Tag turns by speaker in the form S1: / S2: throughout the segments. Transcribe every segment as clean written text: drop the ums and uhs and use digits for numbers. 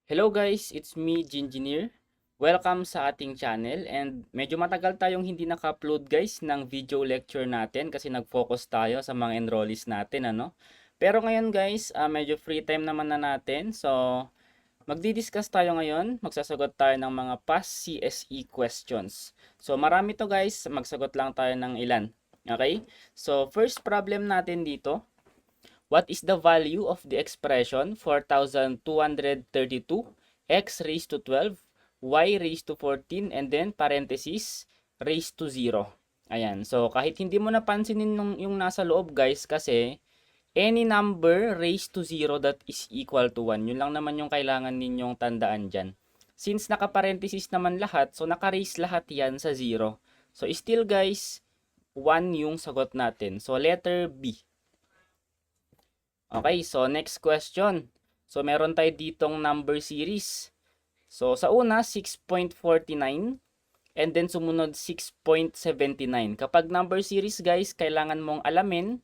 S1: Hello guys, it's me, Gingineer. Welcome sa ating channel and medyo matagal tayong hindi naka-upload guys ng video lecture natin kasi nag-focus tayo sa mga enrollees natin ano. Pero ngayon guys, medyo free time naman na natin. So, magdi-discuss tayo ngayon, magsasagot tayo ng mga past CSE questions. So, marami to guys, magsagot lang tayo ng ilan. Okay? So, first problem natin dito. What is the value of the expression 4,232 x raised to 12, y raised to 14, and then parenthesis raised to 0? Ayan. So, kahit hindi mo napansinin yung nasa loob guys kasi any number raised to 0 that is equal to 1. Yun lang naman yung kailangan ninyong tandaan dyan. Since naka-parenthesis naman lahat, so naka-raise lahat yan sa 0. So, still guys, 1 yung sagot natin. So, letter B. Okay, so next question. So meron tayo ditong number series. So sa una 6.49 and then sumunod 6.79. Kapag number series guys, kailangan mong alamin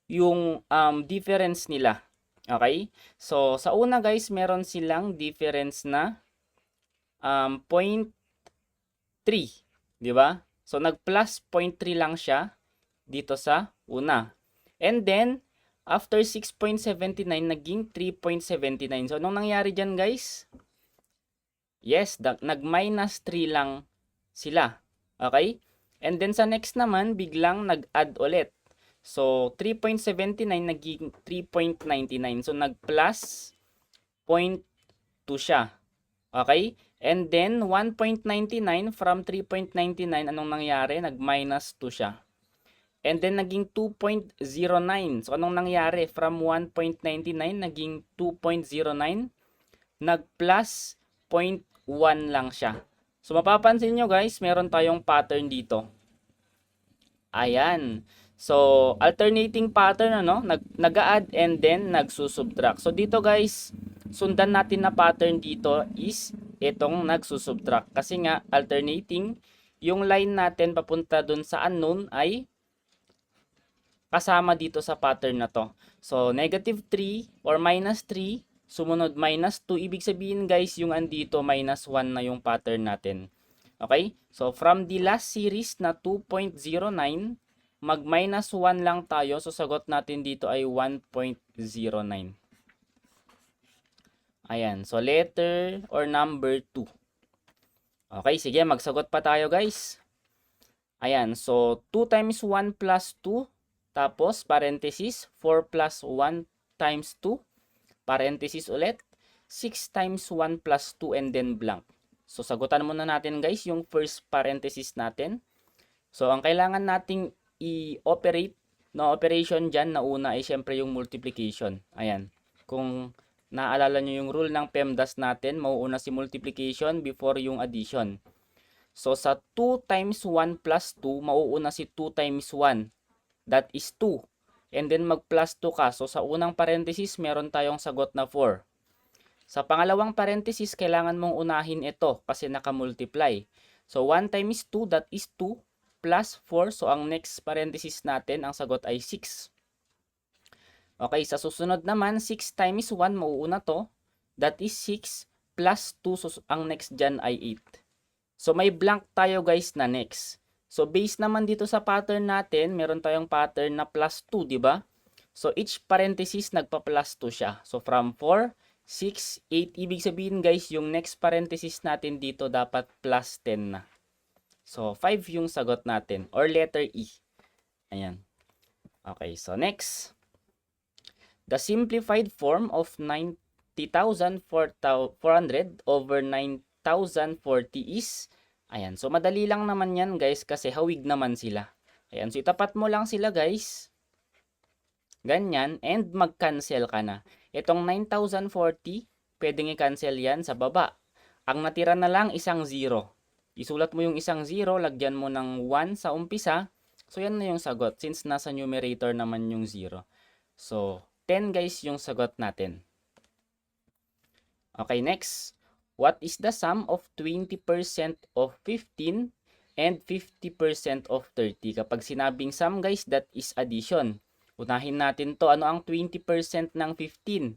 S1: yung difference nila. Okay? So sa una guys, meron silang difference na 0.3, di ba? So nag-plus 0.3 lang siya dito sa una. And then after 6.79, naging 3.79. So, anong nangyari dyan, guys? Yes, nag-minus 3 lang sila. Okay? And then, sa next naman, biglang nag-add ulit. So, 3.79 naging 3.99. So, nag-plus 0.2 siya. Okay? And then, 1.99 from 3.99, anong nangyari? Nag-minus 2 siya. And then, naging 2.09. So, anong nangyari? From 1.99, naging 2.09. Nag-plus 0.1 lang siya. So, mapapansin nyo guys, meron tayong pattern dito. Ayan. So, alternating pattern, ano? Nag-a-add and then nagsusubtract. So, dito guys, sundan natin na pattern dito is itong nagsusubtract. Kasi nga, alternating, yung line natin papunta dun sa unknown ay kasama dito sa pattern na to. So, negative 3 or minus 3, sumunod minus 2. Ibig sabihin guys, yung andito minus 1 na yung pattern natin. Okay? So, from the last series na 2.09, mag-minus 1 lang tayo. So, sagot natin dito ay 1.09. Ayan. So, letter or number 2. Okay, sige. Magsagot pa tayo guys. Ayan. So, 2 times 1 plus 2. Tapos, parenthesis, 4 plus 1 times 2. Parenthesis ulit, 6 times 1 plus 2 and then blank. So, sagutan muna natin guys yung first parenthesis natin. So, ang kailangan nating i-operate na operation dyan na una ay syempre yung multiplication. Ayan. Kung naalala nyo yung rule ng PEMDAS natin, mauuna si multiplication before yung addition. So, sa 2 times 1 plus 2, mauuna si 2 times 1. That is 2. And then mag plus 2 ka. So sa unang parenthesis, meron tayong sagot na 4. Sa pangalawang parenthesis, kailangan mong unahin ito kasi naka-multiply. So 1 times 2, that is 2 plus 4. So ang next parenthesis natin, ang sagot ay 6. Okay, sa susunod naman, 6 times 1, mauuna to. That is 6 plus 2. So ang next dyan ay 8. So may blank tayo guys na next. So, based naman dito sa pattern natin, meron tayong pattern na plus 2, di ba? So, each parenthesis nagpa-plus 2 siya. So, from 4, 6, 8, ibig sabihin guys, yung next parenthesis natin dito dapat plus 10 na. So, 5 yung sagot natin, or letter E. Ayan. Okay, so next. The simplified form of 90,400 over 9,040 is... Ayan, so madali lang naman yan guys kasi hawig naman sila. Ayan, so itapat mo lang sila guys. Ganyan, and mag-cancel ka na. Itong 9,040, pwedeng i-cancel yan sa baba. Ang natira na lang isang 0. Isulat mo yung isang 0, lagyan mo ng 1 sa umpisa. So yan na yung sagot since nasa numerator naman yung 0. So 10 guys yung sagot natin. Okay, next. What is the sum of 20% of 15 and 50% of 30? Kapag sinabing sum guys, that is addition. Unahin natin to. Ano ang 20% ng 15?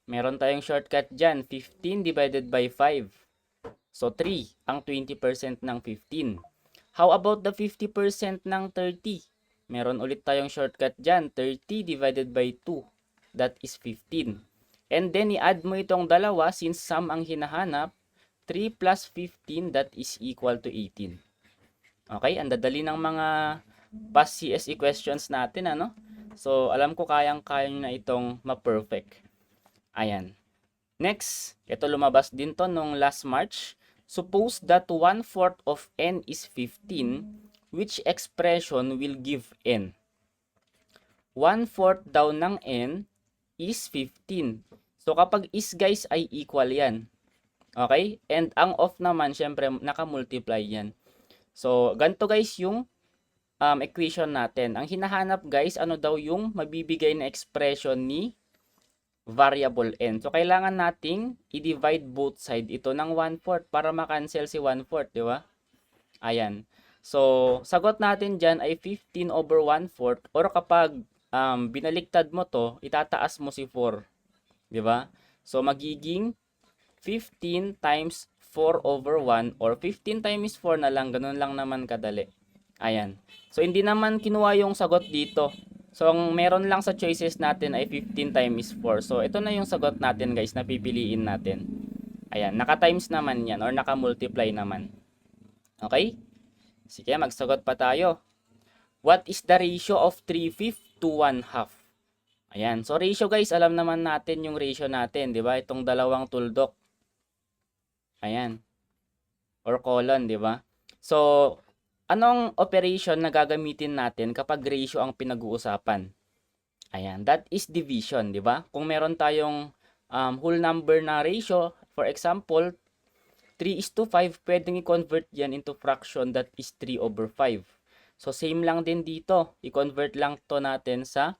S1: Meron tayong shortcut dyan, 15 divided by 5. So, 3 ang 20% ng 15. How about the 50% ng 30? Meron ulit tayong shortcut dyan, 30 divided by 2. That is 15. And then, i-add mo itong dalawa since sum ang hinahanap. 3 plus 15, that is equal to 18. Okay, ang dadali ng mga past CSE questions natin, ano? So, alam ko kayang-kaya nyo na itong ma-perfect. Ayan. Next, ito lumabas din to nung last March. Suppose that 1/4 of n is 15, which expression will give n? 1/4 daw ng n is 15. So, kapag is guys ay equal yan. Okay? And ang of naman, syempre, naka-multiply yan. So, ganito guys yung equation natin. Ang hinahanap guys, ano daw yung mabibigay na expression ni variable n. So, kailangan nating i-divide both side ito ng 1/4 para makancel si 1/4, di ba? Ayan. So, sagot natin dyan ay 15 over 1/4 or kapag binaliktad mo to, itataas mo si 4. Di ba? So, magiging 15 times 4 over 1 or 15 times 4 na lang. Ganun lang naman kadali. Ayan. So, hindi naman kinuha yung sagot dito. So, ang meron lang sa choices natin ay 15 times 4. So, ito na yung sagot natin guys na pipiliin natin. Ayan. Naka-times naman yan or naka-multiply naman. Okay? Sige, magsagot pa tayo. What is the ratio of 3/5 to 1/2? Ayan. So, ratio guys, alam naman natin yung ratio natin. Di ba? Itong dalawang tuldok. Ayan. Or colon, di ba? So, anong operation na gagamitin natin kapag ratio ang pinag-uusapan? Ayan, that is division, di ba? Kung meron tayong whole number na ratio, for example, 3:5, pwedeng i-convert yan into fraction that is 3 over 5. So, same lang din dito. I-convert lang to natin sa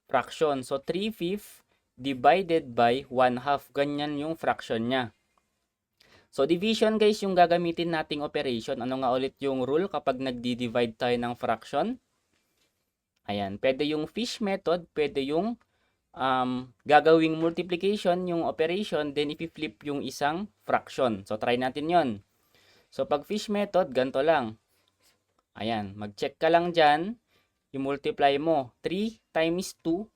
S1: fraction. So, 3/5 divided by 1/2. Ganyan yung fraction niya. So, division guys, yung gagamitin nating operation. Ano nga ulit yung rule kapag nagdi-divide tayo ng fraction? Ayan, pwede yung fish method, pwede yung gagawing multiplication, yung operation, then i-flip yung isang fraction. So, try natin yon. So, pag fish method, ganito lang. Ayan, mag-check ka lang dyan. I-multiply mo. 3 times 2,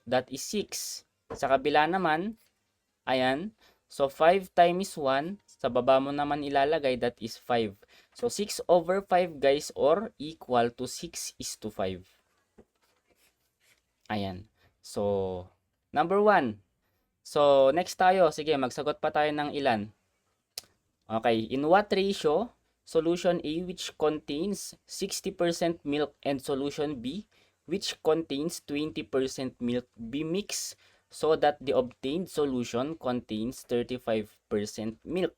S1: that is 6. Sa kabila naman, ayan, so 5 times 1, sa baba mo naman ilalagay, that is 5. So 6 over 5 guys or equal to 6:5. Ayan. So, number 1. So, next tayo. Sige, magsagot pa tayo ng ilan. Okay, in what ratio solution A which contains 60% milk and solution B which contains 20% milk be mixed so that the obtained solution contains 35% milk?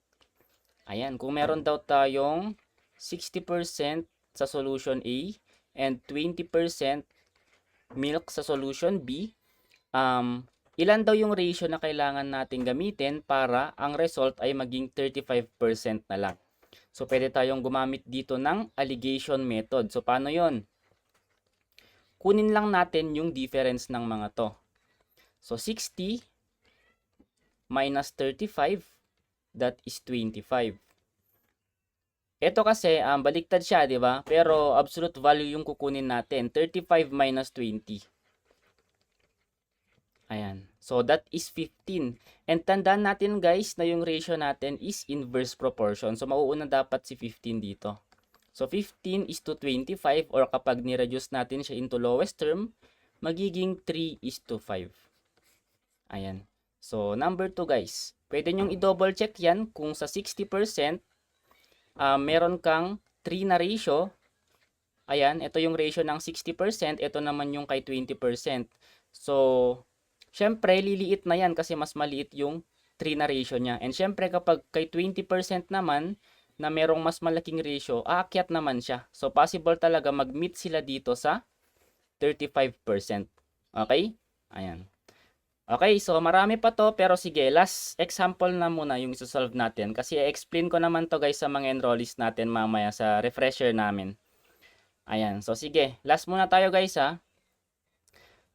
S1: Ayan, kung meron daw tayong 60% sa solution A and 20% milk sa solution B, ilan daw yung ratio na kailangan natin gamitin para ang result ay maging 35% na lang? So, pwede tayong gumamit dito ng alligation method. So, paano yon? Kunin lang natin yung difference ng mga to. So, 60 minus 35, that is 25. Ito kasi, baliktad siya, di ba? Pero absolute value yung kukunin natin. 35 minus 20. Ayan. So, that is 15. And tandaan natin guys na yung ratio natin is inverse proportion. So, mauuna dapat si 15 dito. So, 15:25 or kapag ni-reduce natin siya into lowest term, magiging 3:5. Ayan. So, number 2 guys. Pwede nyong i-double check yan kung sa 60%, meron kang 3 na ratio. Ayan, ito yung ratio ng 60%. Ito naman yung kay 20%. So, syempre, liliit na yan kasi mas maliit yung 3 na ratio niya. And syempre, kapag kay 20% naman, na merong mas malaking ratio, aakyat naman siya. So, possible talaga mag-meet sila dito sa 35%. Okay? Ayan. Okay, so marami pa to, pero sige, last example na muna yung isosolve natin. Kasi i-explain ko naman to guys sa mga enrollees natin mamaya sa refresher namin. Ayan, so sige, last muna tayo guys ha.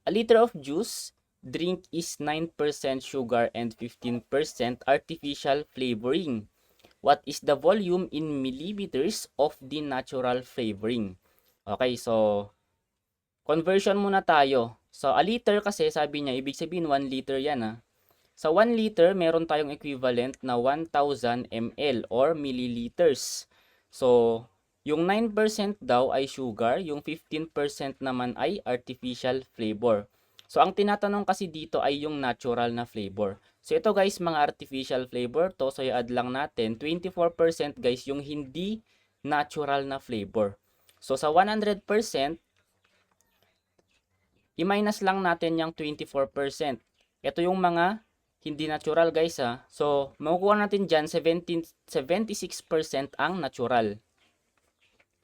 S1: A liter of juice drink is 9% sugar and 15% artificial flavoring. What is the volume in milliliters of the natural flavoring? Okay, so conversion muna tayo. So, a liter kasi sabi niya, ibig sabihin 1 liter yan ha. Sa 1 liter, meron tayong equivalent na 1,000 ml or milliliters. So, yung 9% daw ay sugar, yung 15% naman ay artificial flavor. So, ang tinatanong kasi dito ay yung natural na flavor. So, ito guys, mga artificial flavor to. So, i-add lang natin. 24% guys, yung hindi natural na flavor. So, sa 100%, i-minus lang natin yung 24%. Ito yung mga hindi natural guys ha. So, makukuha natin dyan 76% ang natural.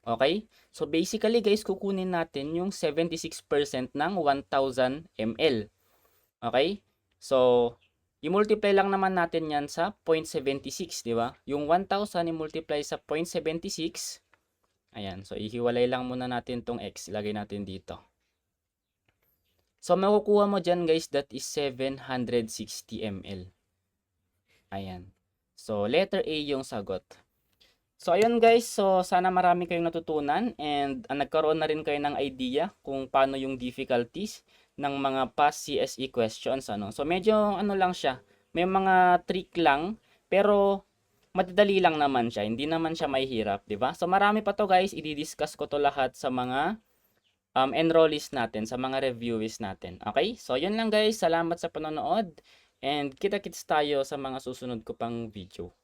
S1: Okay? So, basically guys, kukunin natin yung 76% ng 1,000 ml. Okay? So, i-multiply lang naman natin yan sa 0.76, di ba? Yung 1,000 i-multiply sa 0.76. Ayan. So, ihiwalay lang muna natin tong x. Ilagay natin dito. So, makukuha mo dyan guys, that is 760 ml. Ayan. So, letter A yung sagot. So, ayun guys. So, sana marami kayong natutunan and nagkaroon na rin kayo ng idea kung paano yung difficulties ng mga past CSE questions. Ano? So, medyo ano lang siya. May mga trick lang, pero madadali lang naman siya. Hindi naman siya mahihirap, di ba? So, marami pa to guys. I-discuss ko to lahat sa mga enrollees natin, sa mga reviewees natin. Okay? So, yun lang guys. Salamat sa panonood. And kita-kits tayo sa mga susunod ko pang video.